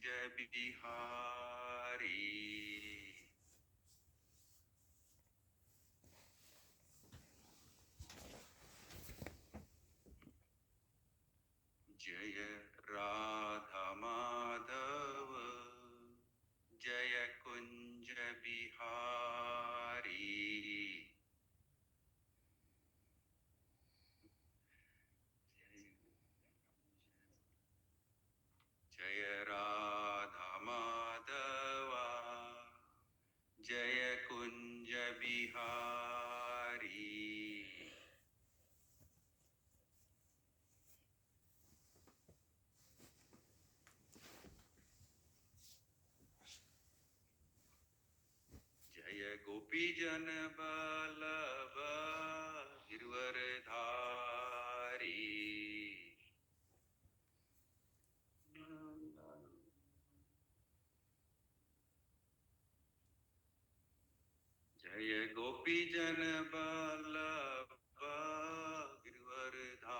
बिहारी जय राधा माधव जय कुंज बिहारी जय राधा माधवा जय कुंज बिहारी जय गोपी जन बल्लभ गिरवरधारी जय गोपी जन बल्लभ गिरवरधारी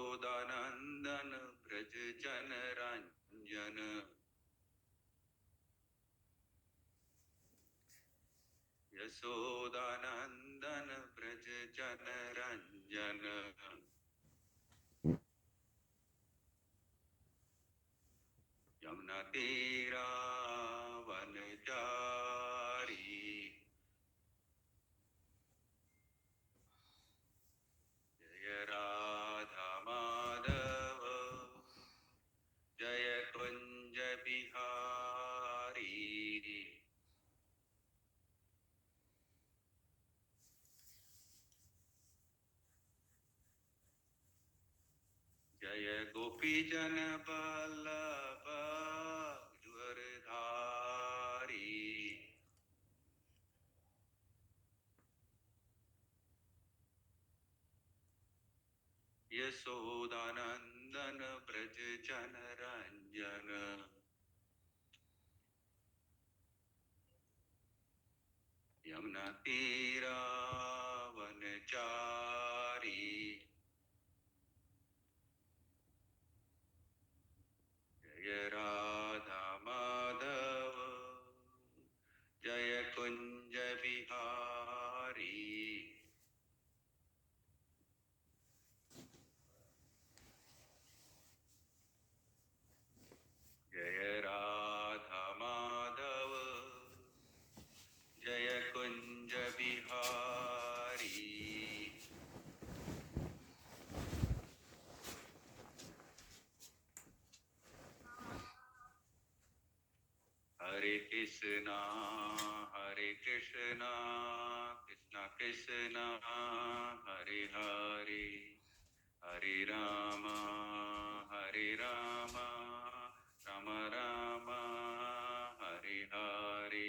यशोदानंदन ब्रज जन रंजन यशोदानंदन ब्रज जन रंजन यमुना तेरा वनचारी जय राधा माधव जय कुंज बिहारी जय गोपी जन बल्लभ गिरवरधारी यशोदानंदन ब्रज जन रंजन यमुना तीरा वनचारी जय राधा माधव जय कुंज बिहारी जय राधा माधव जय कुंज बिहारी हरे Krishna Krishna Krishna Hare Hare Hare Ram Ram Ram Hare Hare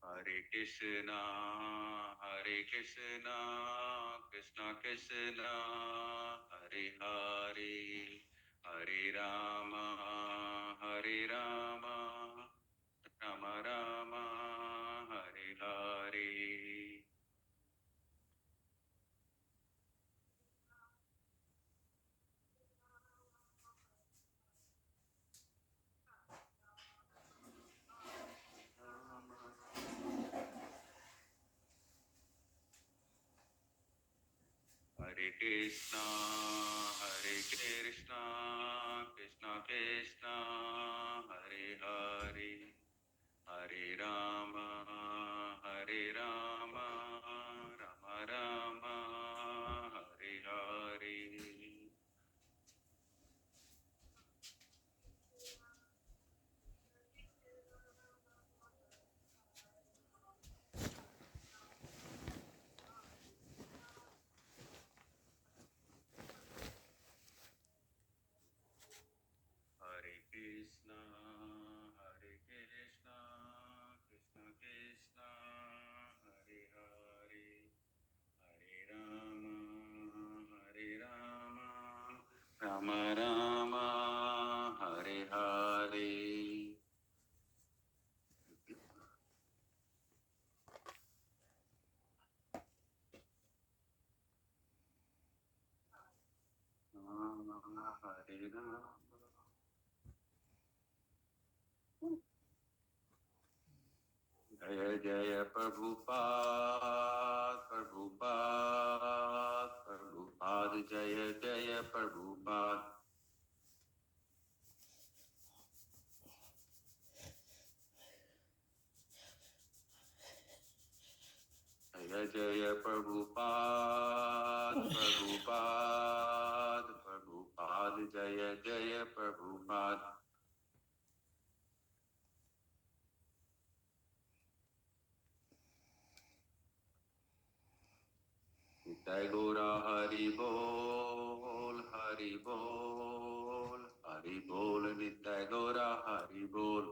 Hare Krishna Krishna Krishna Hare Hare Hare Ram Ram Ram Hare Hare Hare Krishna Krishna Krishna Hare Hare Hare Ram Ram Ram Hare Hare Hare Krishna Krishna Rama Rama Hare Hare Rama Hare Rama Jaya Jaya Prabhupada Prabhupada Prabhupada Jaya Jaya Prabhupada Jaya Jaya Prabhupada Prabhupada Prabhupada Jaya Jaya Prabhupada Nitai Gora Hari Bol Hari Bol Hari Bol Nitai Gora Hari Bol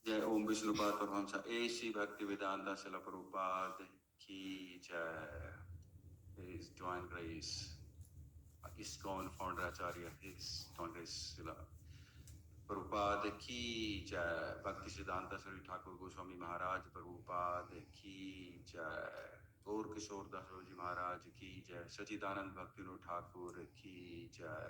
जय ओम विष्णुपाद परमहंस ऐसी भक्ति वेदांता शिला प्रभुपाद की जय His Divine Grace ISKCON founder Acharya His Divine Grace शिला प्रभुपाद की जय भक्ति सिद्धांत श्री ठाकुर गोस्वामी महाराज प्रभुपाद की जय गौर किशोर दास जी महाराज की जय सचिदानंद भक्तिनो ठाकुर की जय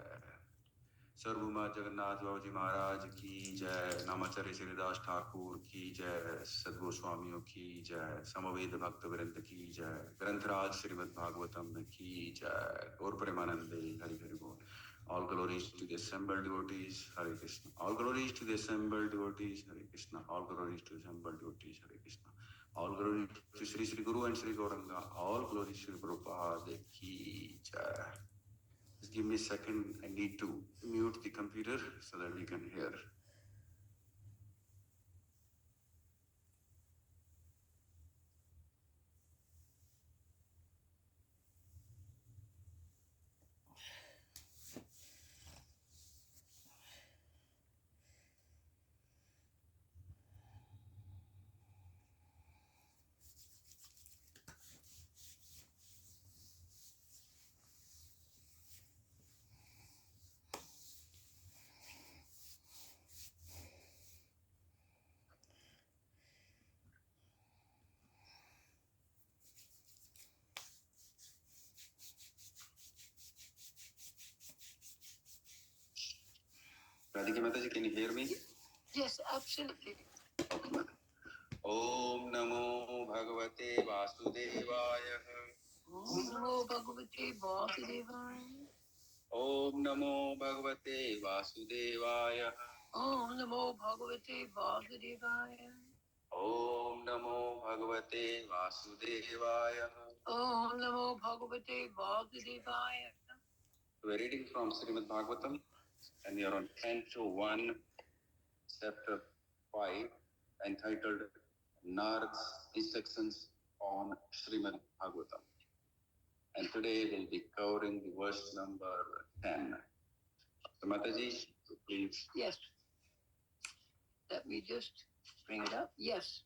सर्वभूमा जगन्नाथ बाबू जी महाराज की जय नामाचार्य श्रीदास ठाकुर की जय सदगोस्वामियों की जय समवेद भक्त वृंद की जय ग्रंथराज श्रीमद् भागवतम की जय गौर प्रेमानंदे हरि हरि बोल. All glories to the assembled devotees, Hare Krishna. All glories to the assembled devotees, Hare Krishna. All glories to the assembled devotees, Hare Krishna. All glories to Sri Sri Guru and Sri Gauranga. All glories to Prabhupada ki jai. Just give me a second. I need to mute the computer so that we can hear. Radhika Mataji, can you hear me? Yes, absolutely. Okay, Mata. Om Namo Bhagavate Vasudevaya. Om Namo Bhagavate Vasudevaya. Om Namo Bhagavate Vasudevaya. Om Namo Bhagavate Vasudevaya. Om Namo Bhagavate Vasudevaya. Om Namo Bhagavate Vasudevaya. We're reading from Srimad Bhagwatam and we are on Canto 1, Chapter 5, entitled Narad's Instructions on Srimad Bhagwatam. And today we'll be covering the verse number 10. So Mataji, please. Yes. Let me just bring it up. Yes.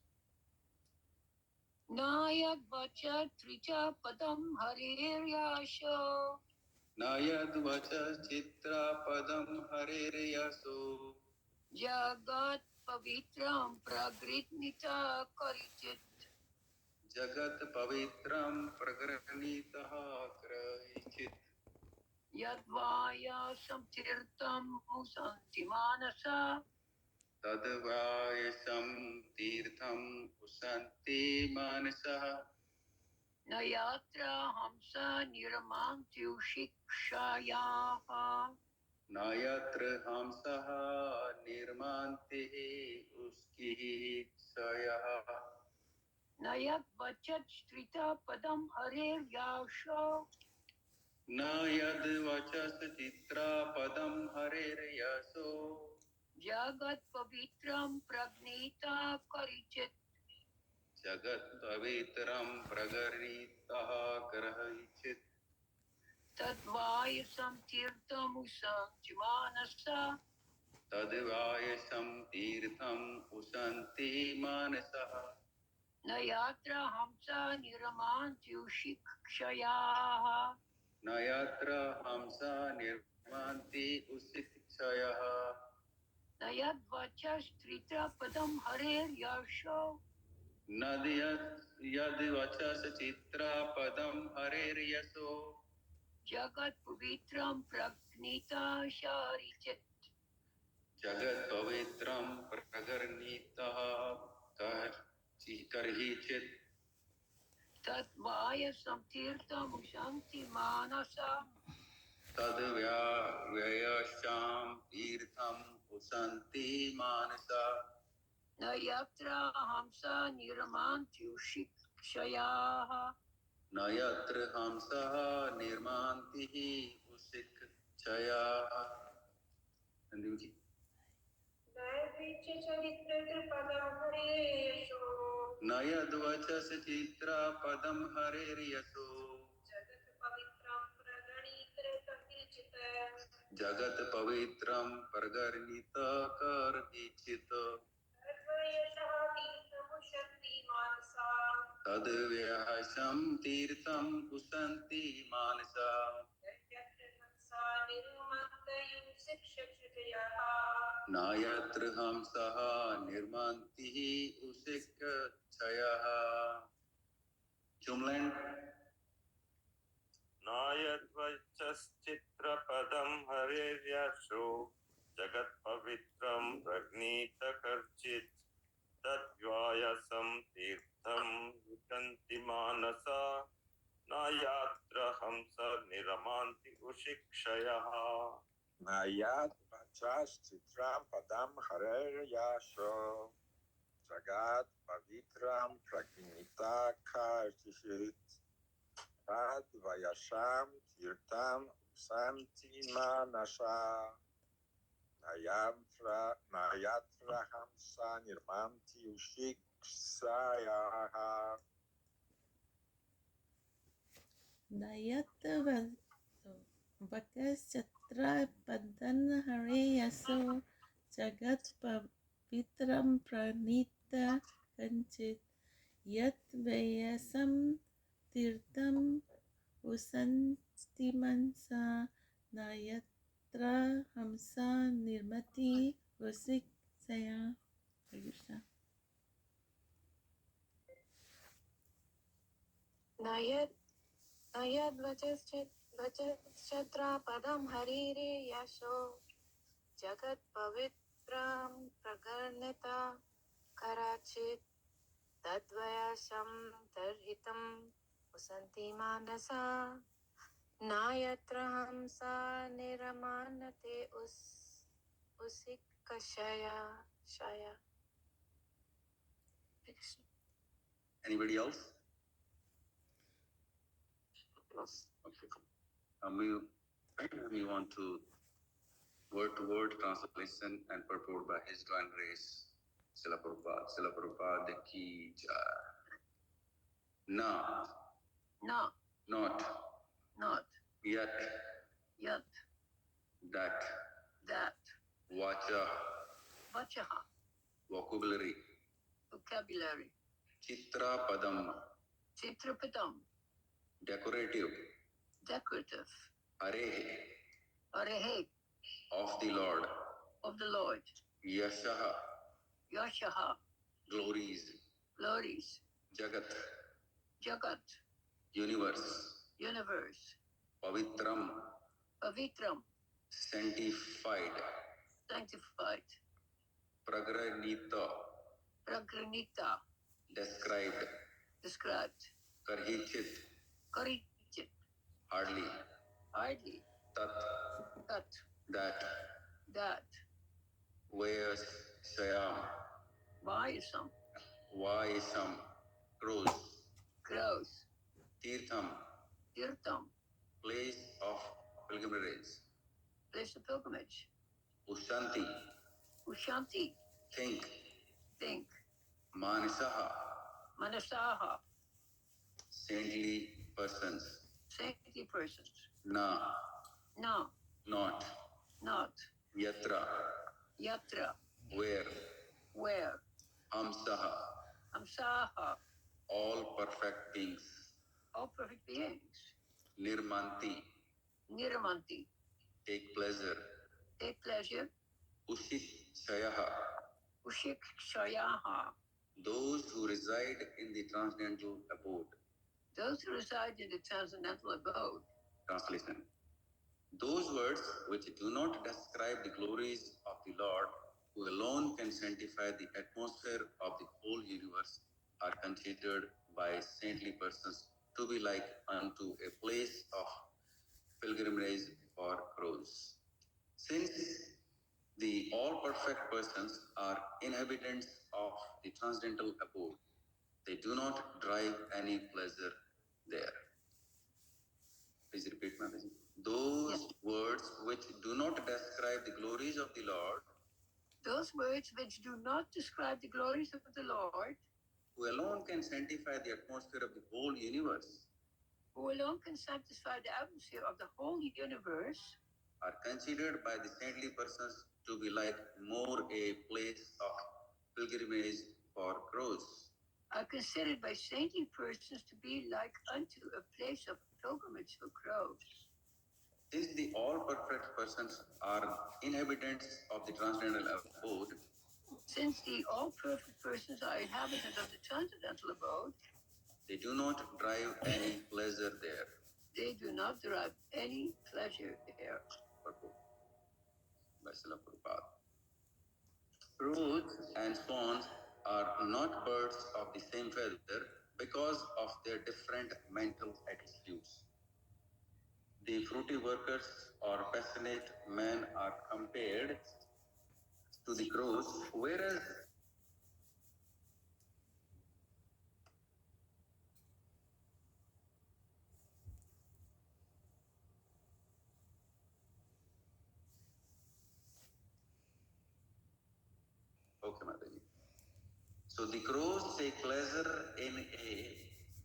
Nayad vacha tricha padam hariryasho. Nayad vacha chitra padam harereyaso. Jagat pavitram pragritnita karichit. Jagat pavitram pragranitaha kraichit. Yadvaya samtirtam musanti manasa. Tadvayasam tirtham usanti manasah. Nayatra hamsa niramantu shikshayaha. Nayatra hamsaha nirmanti uski sayaha. Nayak vachat strita padam harer yasho. Nayad vachas chitra padam harereyaso. Jagat pavitram pragnita karichit. Jagat pavitram pragaritaha karaichit. Tadvaya samtirtam usanti manasa. तद्वायसं तीर्थम् उशन्ति मानसः न यत्र हमसा निरमान्त्युषिक्षयाः न यत्र हंसा निर्मान्ति उशिक्षयः न यद्वचस्त्रितपदं हरेर्यशो न यद्वचश्चित्रपदं हरेर्यशो जगत्पवित्रं प्रज्ञिता शारिचित् जगत्पवित्रं प्रगर्णितः कर्हिचित् तद्वायसं तीर्थमुशन्ति मानसा तद्व्ययशां तीर्थम् उशन्ति मानसा न यत्र हमसा निरमान्त्युषिक्षयाः न यत्र हंसः निर्मान्ति उशिक्षयाः न यद्वचश्चित्रपदं हरेर्यशो जगत् पवित्रं प्रगर्णित कर्हिचित् तद्व्यहसं तीर्थम् उशन्ति मानसा न यत्र हंसः निर्मान्ति उशिक्षयः Jumeland नायद्वचश्चित्रपदं हरेर्यशो जगत्पवित्रं प्रज्ञितकर्चित् तद्वायसं तीर्थं विशन्ति मानसा न यत्र हंस निरमान्ति उशिक्षयः नायद्वचश्चित्रपदं हरेर्यशो जगत्पवित्रं प्रज्ञितकर्चित् तद्वायसं तीर्थम् उशन्ति मानसा न यत्र हंसा निर्मान्ति उशिक्षयाः न यत्र वचश्चित्रपदं हरेर्यशो जगत्पवित्रं प्रणीतकञ्चित् यद्वयसं तीर्थम् उशन्ति मनसा न यत्र हंसा निर्मति उशिक्षया नयद्वचश्चित्रपदं हरेर्यशो जगत्पवित्रं प्रगर्णिता कराचित् तद्वयसं तर्हितम् उशन्ति मानसा न यत्र हंसा निरमान्यते उशिक्षया शया. Anybody else? Okay. We want to word translation and purport by His Divine Grace, Srila Prabhupada. Srila Prabhupada ki jai. Na, No, not, not yet, yet that, vacha, vachaha, vocabulary, vocabulary, chitra padam, chitrapadam, decorative, decorative, arehe, arehe, of the Lord, yashaha, yashaha, glories, jagat, universe, pavitram, sanctified, pragranita, described, karhichit, hardly, tat, that, vayasayam, vaisam, cross, tirtham, place of pilgrimage, ushanti, think, manasaha, saintly persons, na, not, yatra, Yatra, where, Hamsaha, Hamsaha, all perfect beings, all perfect beings, Nirmanti, Niramanti, take pleasure, Ushit Ushikshayaha, those who reside in the transcendental abode. those who reside in the transcendental abode. Translation. Those words which do not describe the glories of the Lord, who alone can sanctify the atmosphere of the whole universe, are considered by saintly persons to be like unto a place of pilgrimage for crows. Since the all perfect persons are inhabitants of the transcendental abode, they do not derive any pleasure there. Please repeat, Mataji. Those words which do not describe the glories of the Lord, those words which do not describe the glories of the Lord, who alone can sanctify the atmosphere of the whole universe, who alone can sanctify the atmosphere of the whole universe, are considered by the saintly persons to be like more a place of pilgrimage for crows. are considered by saintly persons to be like unto a place of pilgrimage for crows. Since the all perfect persons are inhabitants of the transcendental abode, since the all perfect persons are inhabitants of the transcendental abode, they do not derive any pleasure there. They do not derive any pleasure there. By Srila Prabhupada. Crows and swans are not birds of the same feather because of their different mental attitudes. The fruity workers or passionate men are compared to the crows, whereas okay, Mataji. So the crows take pleasure in a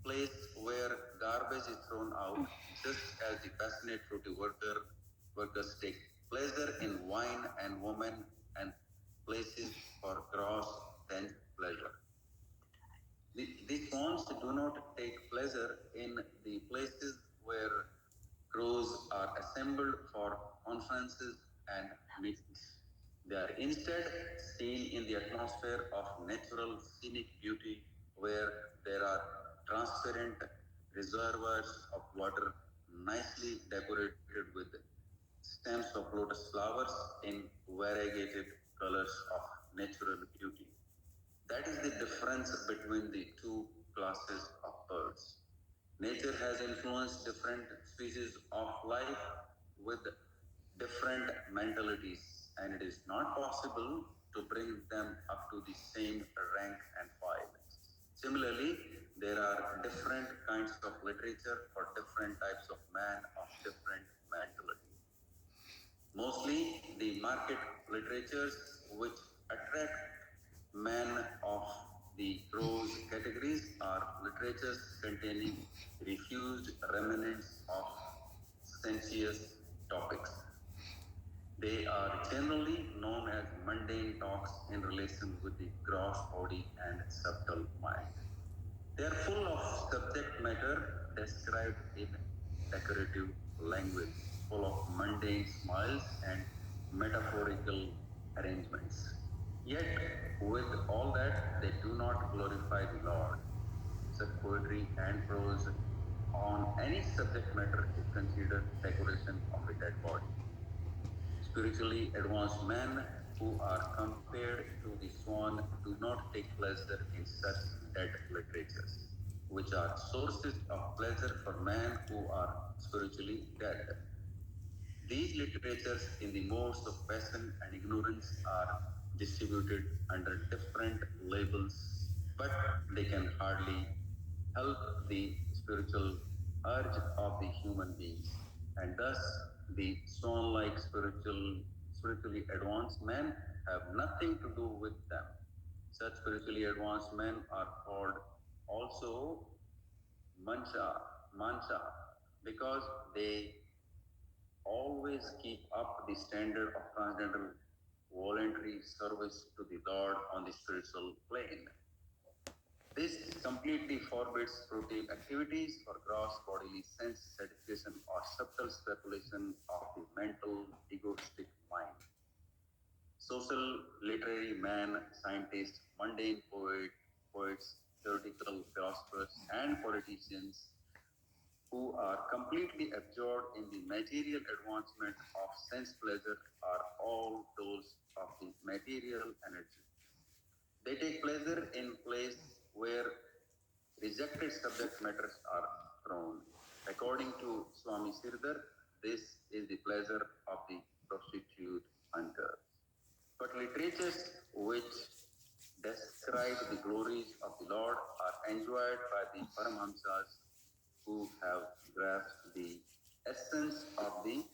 place where garbage is thrown out, just as the passionate fruity workers take pleasure in wine and women and places for gross sense pleasure. The swans do not take pleasure in the places where crows are assembled for conferences and meetings. They are instead seen in the atmosphere of natural scenic beauty where there are transparent reservoirs of water nicely decorated with stems of lotus flowers in variegated colors of natural beauty. That is the difference between the two classes of birds. Nature has influenced different species of life with different mentalities, and it is not possible to bring them up to the same rank and file. Similarly, there are different kinds of literature for different types of man of different mentality. Mostly the market literatures which attract men of the prose categories are literatures containing refused remnants of sensuous topics. They are generally known as mundane talks in relation with the gross body and subtle mind. They are full of subject matter described in decorative language, full of mundane smiles and metaphorical arrangements. Yet, with all that, they do not glorify the Lord. Such poetry and prose on any subject matter is considered decoration of a dead body. Spiritually advanced men who are compared to the swan do not take pleasure in such dead literatures, which are sources of pleasure for men who are spiritually dead. These literatures in the modes of passion and ignorance are distributed under different labels, but they can hardly help the spiritual urge of the human beings. And thus, the swan-like spiritually advanced men have nothing to do with them. Such spiritually advanced men are called also mancha, because they always keep up the standard of transcendental voluntary service to the Lord on the spiritual plane. This completely forbids routine activities or gross bodily sense satisfaction or subtle speculation of the mental egoistic mind. Social, literary man, scientists, mundane poets, theoretical philosophers, and politicians who are completely absorbed in the material advancement of sense pleasure are all tools of the material energy. They take pleasure in place where rejected subject matters are thrown. According to Swami Sirdhar, this is the pleasure of the prostitute hunter. But literatures which describe the glories of the Lord are enjoyed by the Paramhamsas who have grasped the essence of the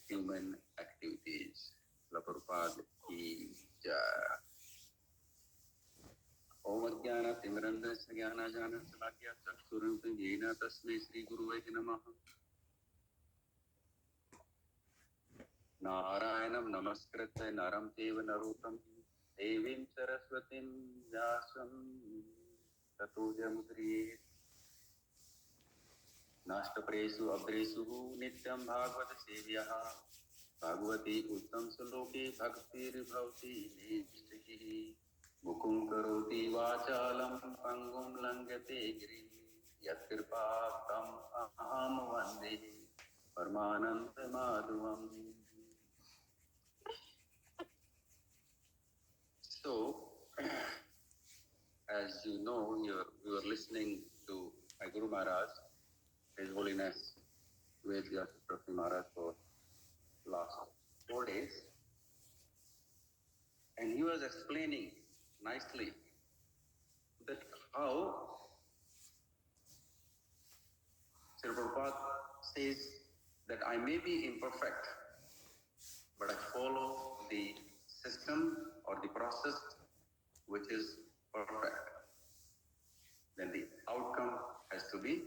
human activities. La Prabhupada ki jai. ओम अज्ञानतिमिरन्धस्य ज्ञानाञ्जनशलाकया चक्षुरुन्मिलितं येन तस्मै श्रीगुरुवे नमः। नारायणं नमस्कृत्य नरं चैव नरोत्तमं देवीं सरस्वतीं व्यासं ततो जयमुदीरयेत्। नाष्टप्रेषु अभ्रेषु नित्यं भागवत सेव्यः भागवती उत्तम श्लोके भक्तिर्भवति नैष्ठिकीः। मुकुं करोति वाचालं पङ्गुं लङ्घयते गिरिं यत्कृपातं अहं वन्दे परमानन्दमाधवम्। So, as you know, you are listening to my Guru Maharaj, His Holiness Vedya Chakravarti Maharaj for last 4 days, and he was explaining nicely that how Sri Prabhupada says that I may be imperfect, but I follow the system or the process which is perfect. Then the outcome has to be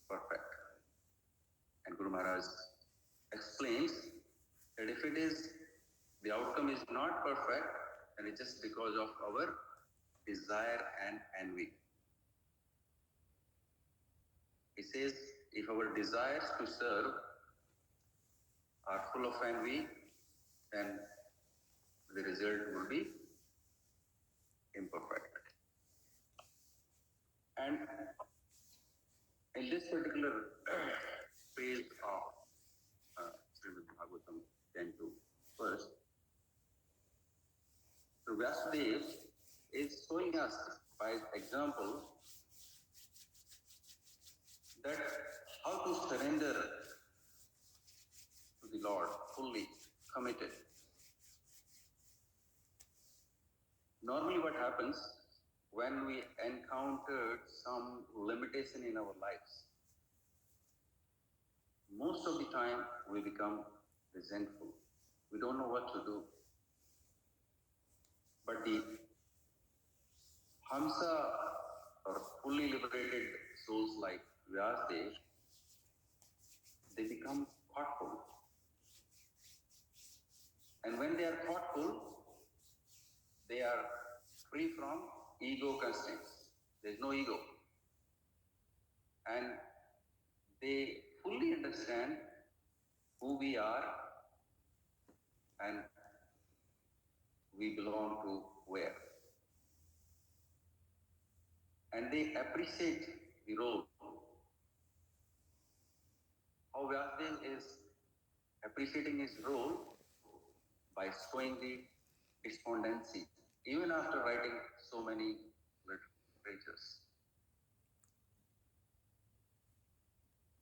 perfect. And Guru Maharaj explains that if it is, the outcome is not perfect, then it's just because of our desire and envy. He says, if our desires to serve are full of envy, then the result will be imperfect. And in this particular phrase of Srimad Bhagwatam 10.2, first, so Vyasadeva is showing us by example that how to surrender to the Lord, fully committed. Normally what happens when we encounter some limitation in our lives, most of the time we become resentful. We don't know what to do. But the Hamsa or fully liberated souls like Vyasadeva, they become thoughtful. And when they are thoughtful, they are free from ego constraints. There is no ego. And they fully understand who we are and we belong to where. And they appreciate the role. How Vyasadeva is appreciating his role by showing the despondency, even after writing so many literatures.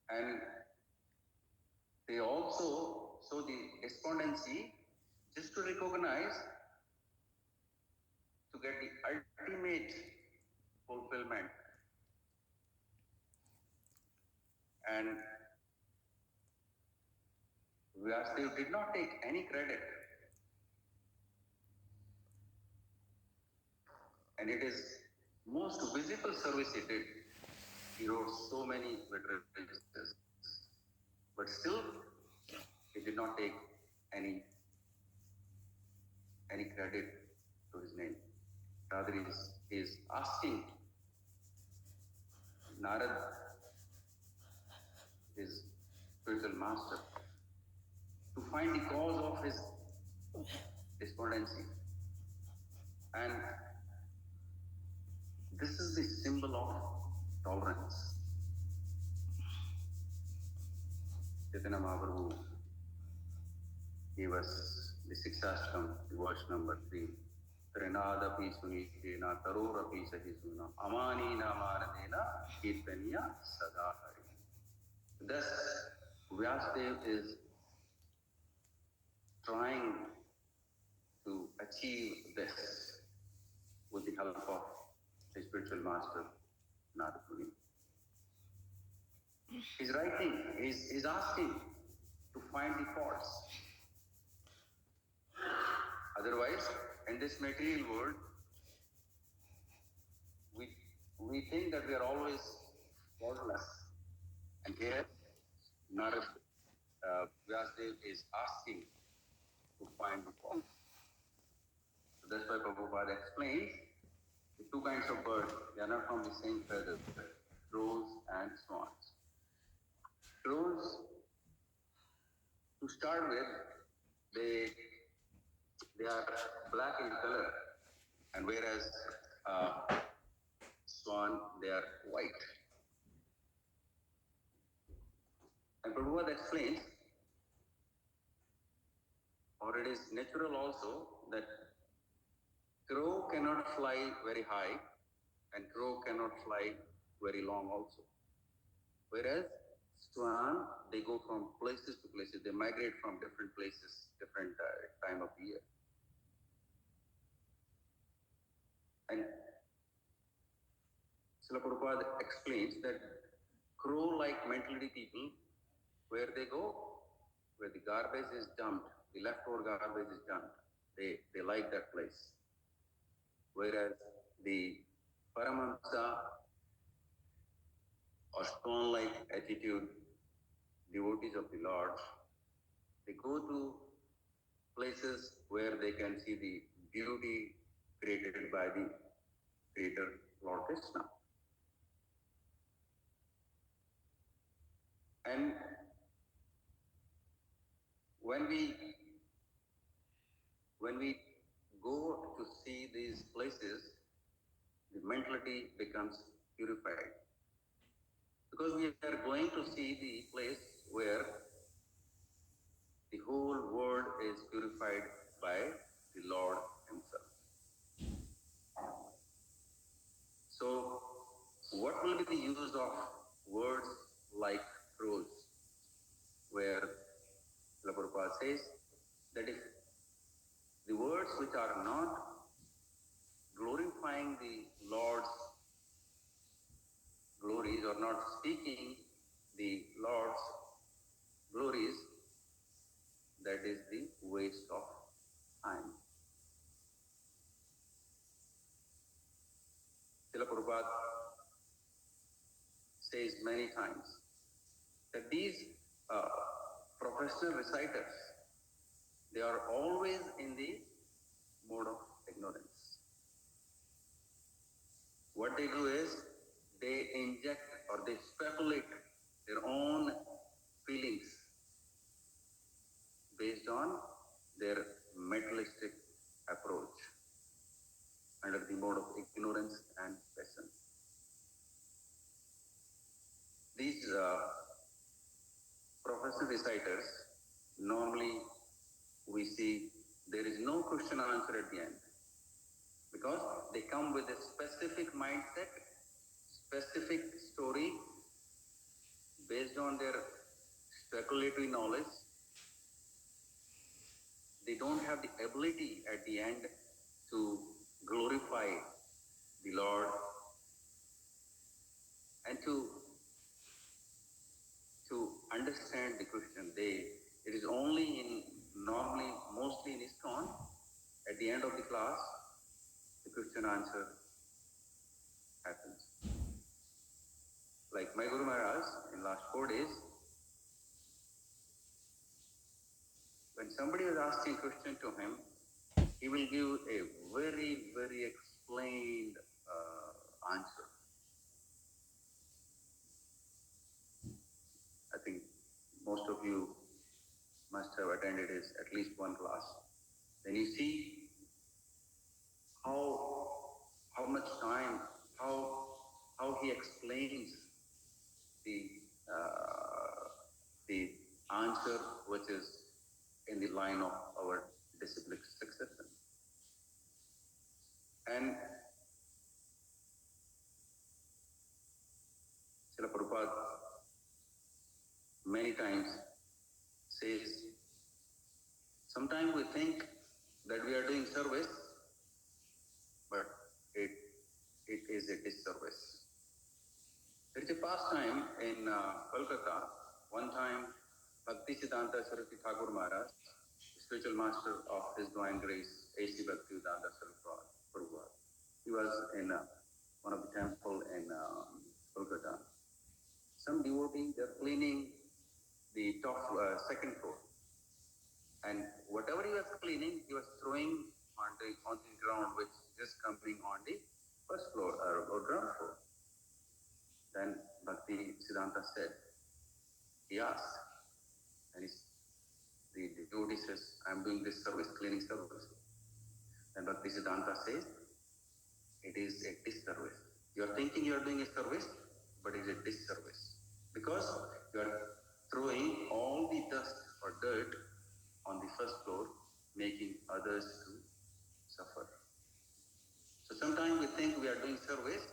And they also show the despondency just to recognize, to get the ultimate fulfillment. And Vyasadeva did not take any credit. And it is most visible service he did. He wrote so many literatures, but still he did not take any any credit to his name. Rather, he is asking Narad, his spiritual master, to find the cause of his despondency. And this is the symbol of tolerance. Chaitanya Mahaprabhu gave us the Sixthashtam, the verse number 3. Trinadapi sunitena tarorapi sahisuna amanina maradena kirtaniya sadahari. Thus, Vyasadeva is trying to achieve this with the help of his spiritual master, Narada Muni. He's writing, he's asking to find the faults. Otherwise, in this material world, we think that we are always faultless. And here, Narada Vyasadeva is asking to find the fault. So that's why Prabhupada explains the two kinds of birds, they are not from the same feather, crows and swans. Crows, to start with, they are black in color, and whereas swan, they are white. And Prabhupada explains, or it is natural also, that crow cannot fly very high, and crow cannot fly very long also. Whereas swan, they go from places to places, they migrate from different places, different time of the year. And Srila Prabhupada explains that crow-like mentality people, where they go, where the garbage is dumped, the leftover garbage is dumped, they like that place. Whereas the Paramahamsa or stone-like attitude, devotees of the Lord, they go to places where they can see the beauty created by the Creator, Lord Krishna. And when we go to see these places, the mentality becomes purified. Because we are going to see the place where the whole world is purified by the Lord Himself. So, what will be the use of words like crows, where Prabhupada says that if the words which are not glorifying the Lord's glories or not speaking the Lord's glories, that is the waste of time. Srila Prabhupada says many times that these professional reciters, they are always in the mode of ignorance. What they do is, they inject or they speculate their own feelings based on their materialistic approach under the mode of ignorance and passion. These professional reciters, normally we see there is no question answer at the end, because they come with a specific mindset, specific story based on their speculative knowledge. They don't have the ability at the end to glorify the Lord and to understand the question. It is only normally, mostly in ISKCON, at the end of the class, the question answer happens. Like my Guru Maharaj, in last 4 days, when somebody was asking a question to him, he will give a very, very explained answer. I think most of you must have attended his at least one class. Then you see how much time, how he explains the the answer which is in the line of our disciplic succession. And Srila Prabhupada many times says, sometimes we think that we are doing service, but it is a disservice. There is a past time in Kolkata. One time, Bhaktisiddhanta Saraswati Thakur Maharaj, spiritual master of His Divine Grace, A.C. Bhaktisiddhanta Saraswati Prabhupada, he was in one of the temple in Kolkata. Some devotee, they're cleaning the top second floor, and whatever he was cleaning, he was throwing on the ground, which is coming on the first floor or ground floor. Then Bhakti Siddhanta said, he asked, and the devotee says, I'm doing this service, cleaning service. And Bhakti Siddhanta says, it is a disservice. You are thinking you are doing a service, but it is a disservice. Because you are throwing all the dust or dirt on the first floor, making others to suffer. So sometimes we think we are doing service,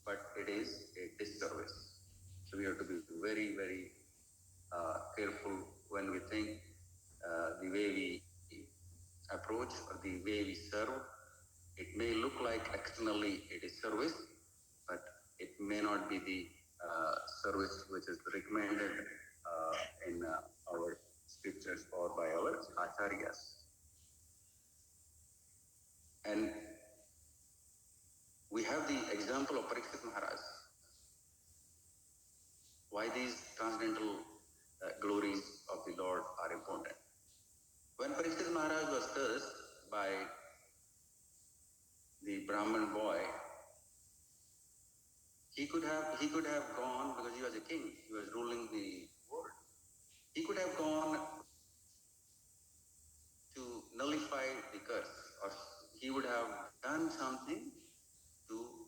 but it is a disservice. So we have to be very, very careful when we think the way we approach or the way we serve. It may look like externally it is service, but it may not be the service which is recommended in our scriptures or by our acharyas. And we have the example of Parikshit Maharaj. Why these transcendental glories of the Lord are important. When Parikshit Maharaj was cursed by the Brahmin boy, he could have gone, because he was a king, he was ruling the world. He could have gone to nullify the curse, or he would have done something to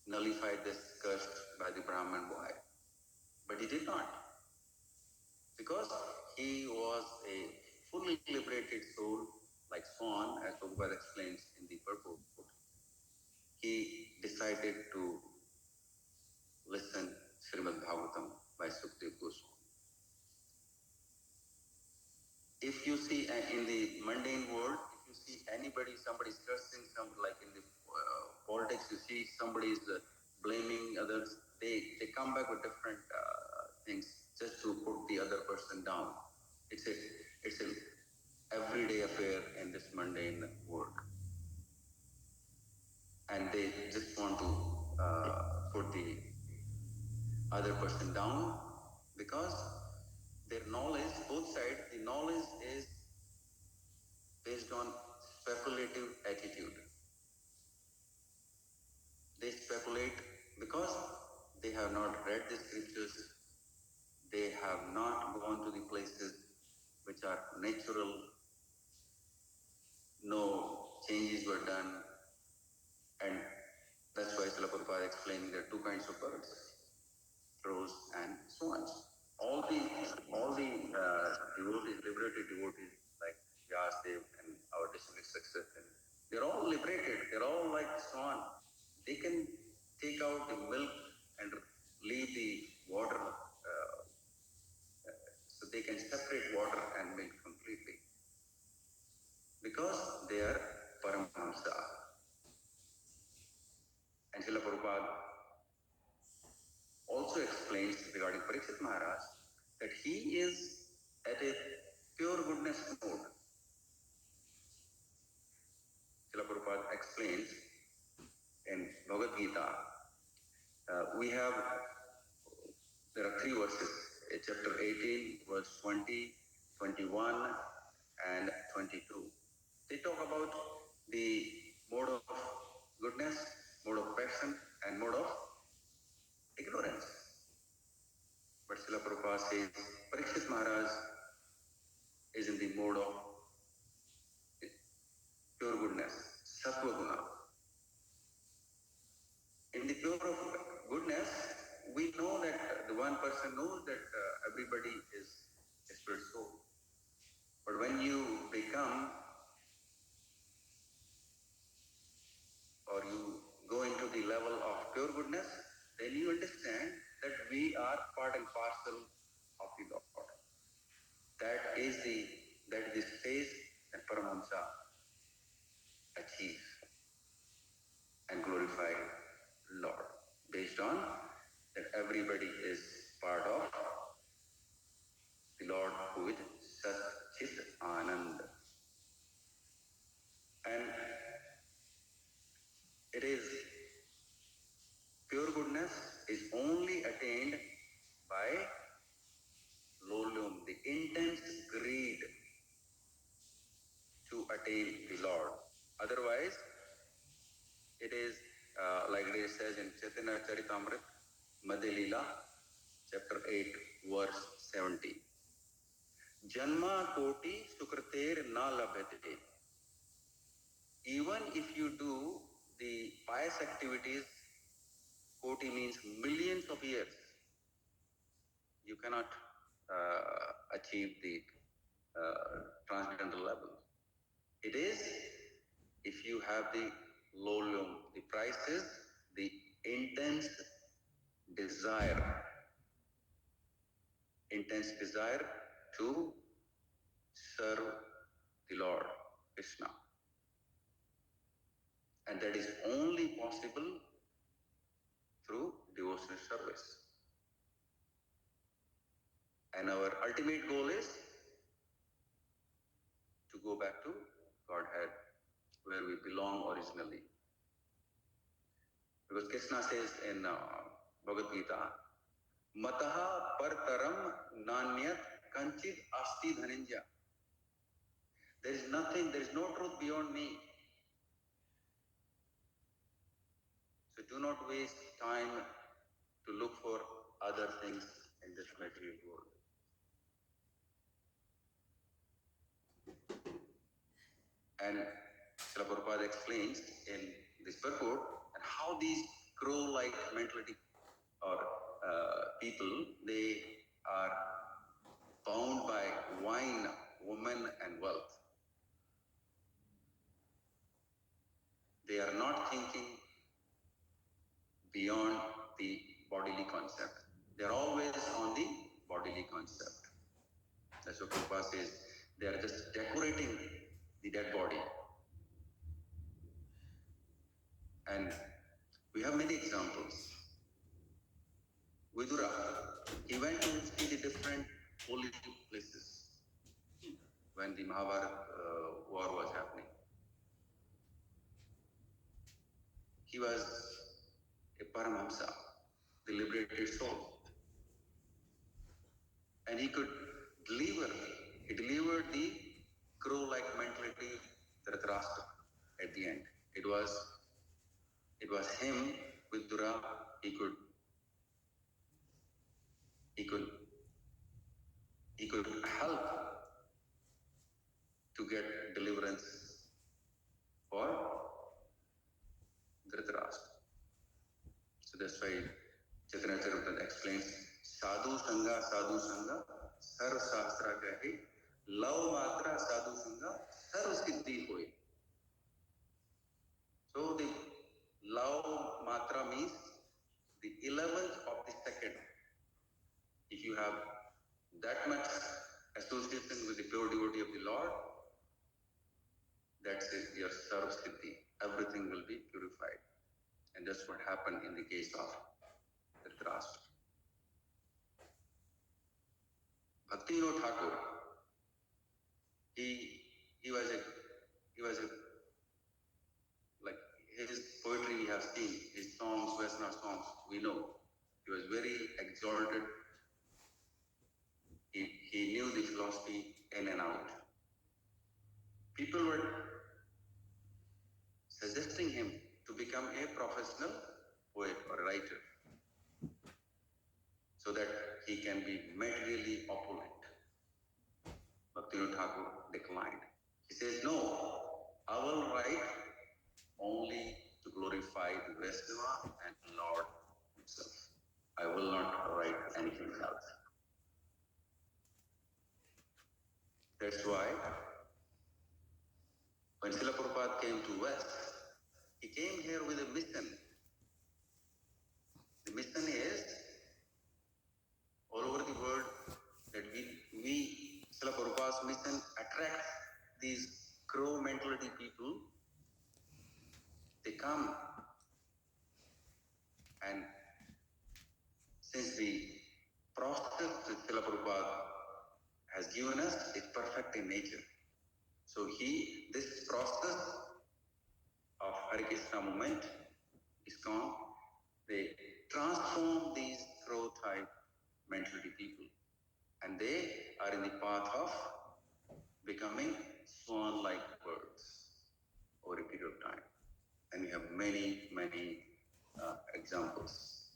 nullify this curse by the Brahmin boy. But he did not, because he was a fully liberated soul, like Swan, as Prabhupada explains in the purport. He decided to listen Srimad Bhagwatam by Sukdev Goswami. If you see in the mundane world, if you see somebody's cursing, like in the politics, you see somebody's blaming others, they come back with different things just to put the other person down. It's a everyday affair in this mundane world, and they just want to put the other person down because their knowledge, both sides, the knowledge is based on speculative attitude. They speculate because they have not read the scriptures, they have not gone to the places which are natural, no changes were done, and that's why Srila Prabhupada explaining there are two kinds of birds, crows and swans. All the devotees, liberated devotees like Vyasadev and our district successor, they're all liberated. They're all like swan. They can take out the milk and leave the water, so they can separate water and milk completely because they are Paramahamsa. And Srila Prabhupada also explains regarding Parikshit Maharaj that he is at a pure goodness mode. Srila Prabhupada explains in Bhagavad Gita, there are three verses, chapter 18, verse 20, 21, and 22. They talk about the mode of goodness, mode of passion, and mode of ignorance. But Srila Prabhupada says Parikshit Maharaj is in the mode of pure goodness, Sattva Guna. In the pure of goodness, we know that the one person knows that everybody is a spirit soul. But when you become or you go into the level of pure goodness, then you understand that we are part and parcel of the Lord. That is the stage that Paramahamsa achieves and glorify Lord, based on that everybody is part of the Lord who is Sat Chit Anand. And it is pure goodness is only attained by lolum, the intense greed to attain the Lord. Otherwise, it is like it says in Chaitanya Charitamrita, Madhya Leela, chapter 8, verse 70. Janma koti sukrater na labhyate. Even if you do the pious activities, koti means millions of years, you cannot achieve the transcendental level. It is if you have the lolum, the price is the intense desire to serve the Lord Krishna. And that is only possible through devotional service. And our ultimate goal is to go back to Godhead, where we belong originally. Because Krishna says in Bhagavad Gita, Mataha partaram nanyat kanchit asti dhananjaya. There is nothing, there is no truth beyond me. So do not waste time to look for other things in this material world. And Srila Prabhupada explains in this purport and how these crow-like mentality or people, they are bound by wine, woman, and wealth. They are not thinking beyond the bodily concept. They are always on the bodily concept. That's what Prabhupada says. They are just decorating the dead body. And we have many examples. Vidura, he went to see the different holy places when the Mahabharata war was happening. He was a Paramahamsa, the liberated soul. And he delivered the crow-like mentality, Dhritarashtra, at the end. It was him, Vidura, he could help to get deliverance for Dhritarashtra. So that's why Chaitanya Charitamrita explains, Sadhu Sangha, Sarv Shastra kahe, Lav Matra Sadhu Sangha, Sarv Siddhi hoye. So the Lav Matra means the 11th of the second. If you have that much association with the pure devotee of the Lord, that's it, your Sarv Siddhi. Everything will be purified. And that's what happened in the case of Dhritarashtra. Bhaktivinoda Thakur, he was a like his poetry we have seen, his songs, Vaishnava songs, we know. He was very exalted. He knew the philosophy in and out. People were become a professional poet or writer so that he can be materially opulent. Bhaktivinoda Thakur declined. He says, no, I will write only to glorify the Vaishnava and Lord himself. I will not write anything else. That's why when Srila Prabhupada came to West, he came here with a mission. The mission is all over the world that we Srila Prabhupada's mission attracts these crow mentality people. They come, and since the process that Srila Prabhupada has given us is perfect in nature. So this process of Hare Krishna movement is called, they transform these crow type mentality people, and they are in the path of becoming swan-like birds over a period of time. And we have many, many examples.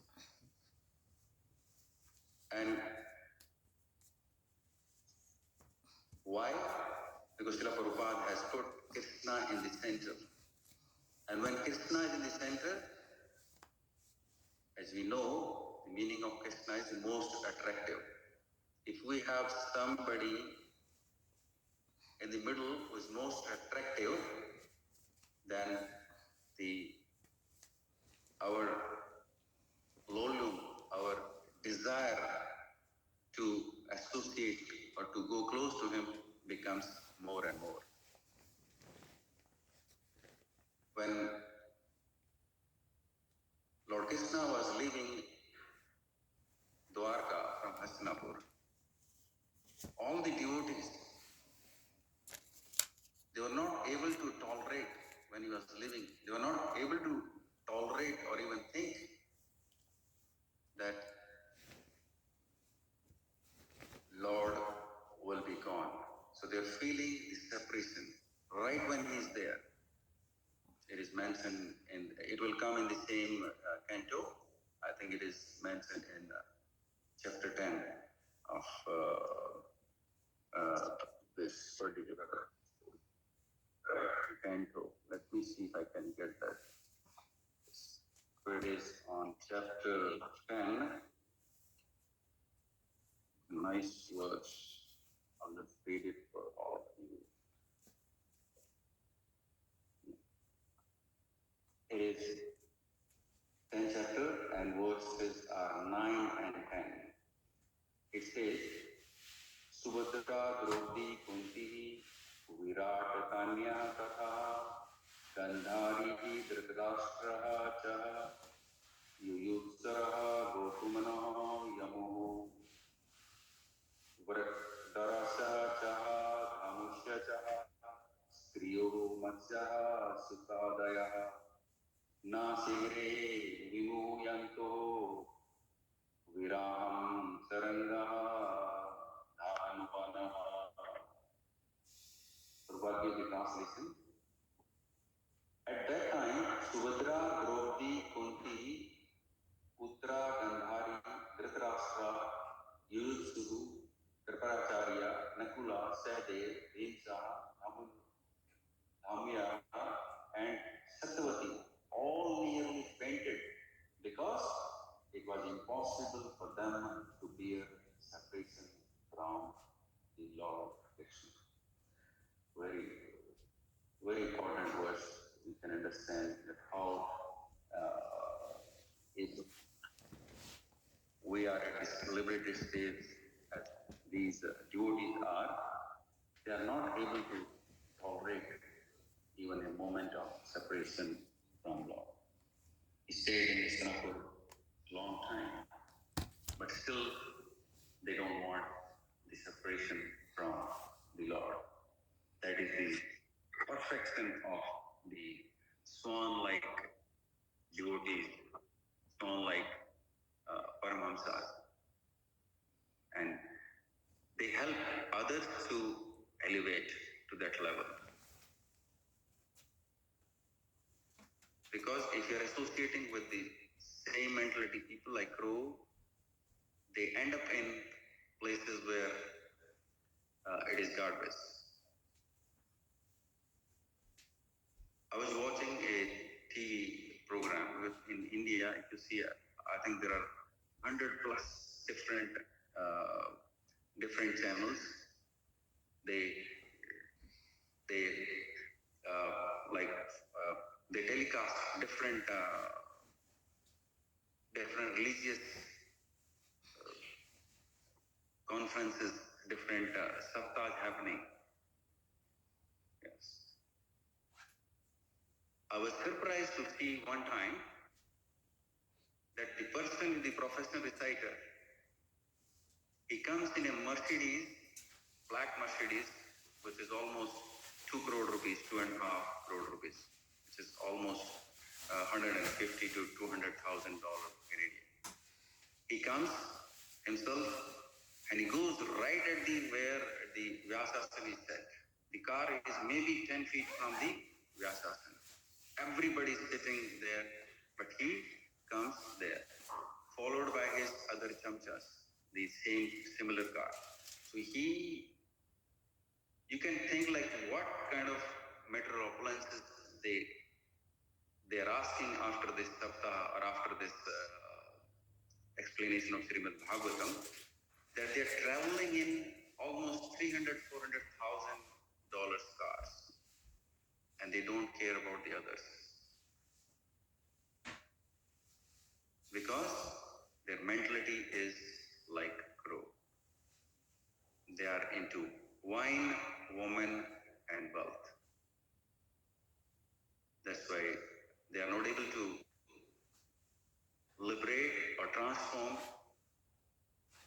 And why? Because Srila Prabhupada has put Krishna in the center. And when Krishna is in the center, as we know, the meaning of Krishna is most attractive. If we have somebody in the middle who is most attractive, then our volume, our desire to associate or to go close to him becomes more and more. When Lord Krishna was leaving Dwarka from Hastinapur, all the devotees, they were not able to tolerate when he was living. They were not able to tolerate or even think that Lord will be gone. So they're feeling the separation right when he's there. It is mentioned it will come in the same canto. I think it is mentioned in chapter 10 of this particular canto. Let me see if I can get that. It is on chapter 10. Nice words. I'll just read it for all of you. It is 10th chapter and verses are 9 and 10. It says, Subhadra Draupadi Kunti Virat Kanya Tatha Gandhari Dhritarashtraha Cha Yuyutsaraha Gokumanaha Yamuhu Vratarasaha Chaha Dhamushya Chaha Striyo Matsyaha Sukadayaha Nasigre Vimuyanto Viram Sarangaha Dhanvanaha. Prabhupada gave the translation. At that time, Subhadra, Draupadi, Kunti, Putra, Gandhari, Dhritarashtra, Yudhishthira, Kriparacharya, Nakula, Sahadev, Bhimsa, Dhamya, and Satyavati all nearly fainted because it was impossible for them to bear separation from the Lord Krishna. Very, very important verse. You can understand that how if we are at this liberated state, as these devotees are, they are not able to tolerate even a moment of separation from Lord. He stayed in Islam for a long time, but still they don't want the separation from the Lord. That is the perfection of the swan-like devotees, swan-like Paramahamsas. And they help others to elevate to that level. Because if you are associating with the same mentality people like crow, they end up in places where it is garbage. I was watching a TV program in India. If you see, I think there are 100 plus different channels. They they telecast different religious conferences, different saptahs happening. Yes. I was surprised to see one time that the person, the professional reciter, he comes in a Mercedes, black Mercedes, which is almost 2 crore rupees, 2.5 crore rupees, which is almost $150,000 to $200,000 Canadian. He comes himself and he goes right at where the Vyasasana is set. The car is maybe 10 feet from the Vyasasana. Everybody is sitting there, but he comes there, followed by his other chamchas, the same similar car. So you can think like what kind of material appliances they are asking after this saptaha or after this explanation of Srimad Bhagwatam, that they are traveling in almost $300,000-400,000 cars, and they don't care about the others because their mentality is like crow. They are into wine, woman, and wealth. That's why they are not able to liberate or transform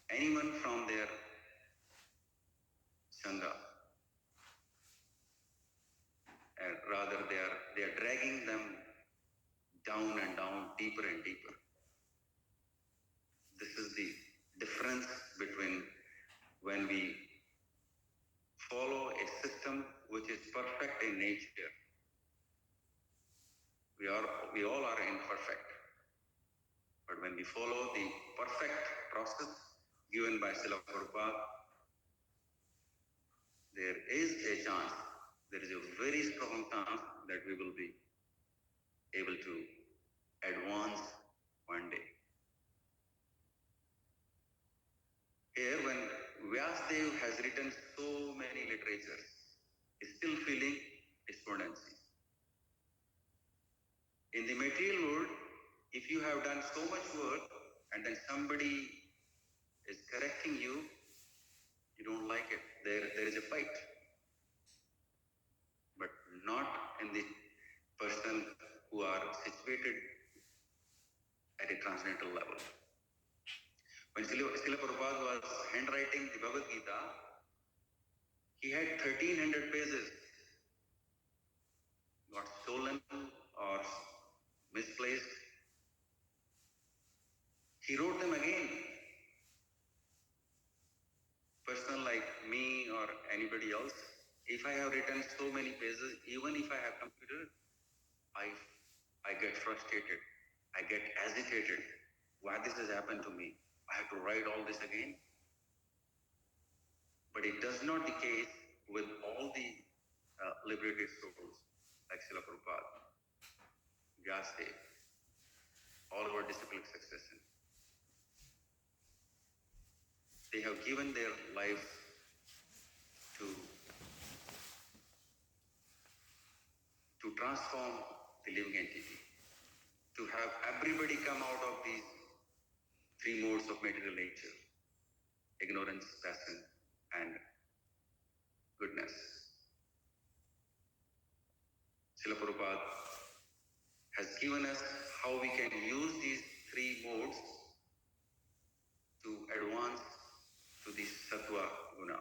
anyone from their sangha. And rather they are dragging them down and down, deeper and deeper. This is the difference between when we follow a system which is perfect in nature. We all are imperfect. But when we follow the perfect process given by Srila Prabhupada, there is a chance, there is a very strong chance that we will be able to advance one day. Here, when Vyasdev has written so many literatures, is still feeling despondency. In the material world, if you have done so much work and then somebody is correcting you, you don't like it. There is a fight. But not in the person who are situated at a transcendental level. When Srila Prabhupada was handwriting the Bhagavad Gita, he had 1300 pages got stolen or misplaced. He wrote them again. Person like me or anybody else, if I have written so many pages, even if I have computer, I get frustrated. I get agitated. Why this has happened to me? I have to write all this again. But it does not the case with all the liberated souls like Srila Prabhupada, Vyasadeva, all our disciplic succession. They have given their lives to transform the living entity, to have everybody come out of these three modes of material nature: ignorance, passion, and goodness. Srila Prabhupada has given us how we can use these three modes to advance to the Sattva Guna.